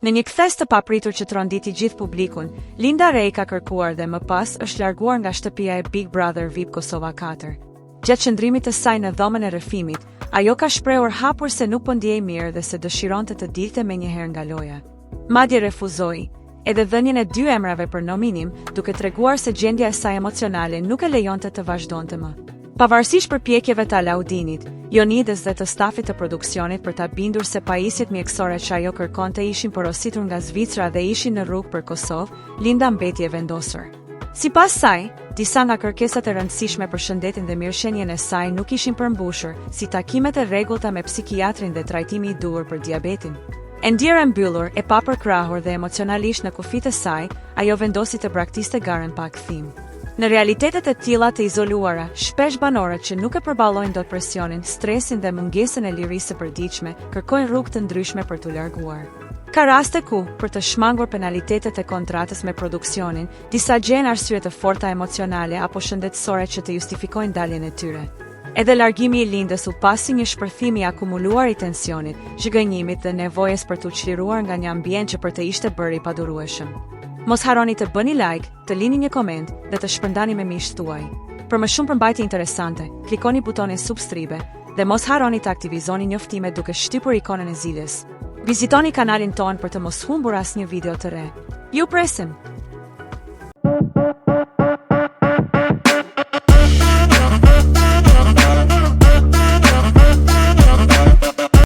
Në një kthes të papritur që tronditi gjithë publikun, Linda Ray ka kërkuar dhe më pas është larguar nga shtëpia e Big Brother VIP Kosova 4. Gjatë qëndrimit të saj në dhomën e rrëfimit, ajo ka shprehur hapur se nuk po ndjej mirë dhe se dëshironte të dilte menjëherë nga loja. Madje refuzoi edhe dhënien e 2 emrave për nominim, duke treguar se gjendja e saj emocionale nuk e lejonte të vazhdonte më. Pavarësisht përpjekjeve të Alaudinit, Jonides dhe të stafit të produksionit për ta bindur se pajisjet mjekësore që ajo kërkonte ishin porositur nga Zvicra dhe ishin në rrugë për Kosovë, Linda mbeti e vendosur. Sipas saj, disa nga kërkesat e rëndësishme për shëndetin dhe mirëqenien e saj nuk ishin përmbushur, si takimet e rregullta me psikiatrin dhe trajtimi i duhur për diabetin. E ndjerë e mbyllur, e papërkrahur dhe emocionalisht në kufit e saj, ajo vendosi të braktiste garën pa kthim. Në realitetet e tilla të izoluara, shpesh banorët që nuk e përballojnë dot presionin, stresin dhe mungesën e lirisë së përditshme, kërkojnë rrugë të ndryshme për t'u larguar. Ka raste ku, për të shmangur penalitetet e kontratës me produksionin, disa gjenë arsye të forta emocionale apo shëndetësore që të justifikojnë daljen e tyre. Edhe largimi i Lindës u pasi një shpërthim i akumuluar i tensionit, zhgënjimit dhe nevojës për t'u çliruar nga një ambient që për të ishte bërë i padurueshëm. Mos harroni të bëni like, të lini një koment dhe të shpërndani me miqtë tuaj. Për më shumë përmbajtje interesante, klikoni butonin subscribe dhe mos harroni të aktivizoni njoftimet duke shtypur ikonën e zilës. Vizitoni kanalin ton për të mos humbur asnjë video të re. Ju presim!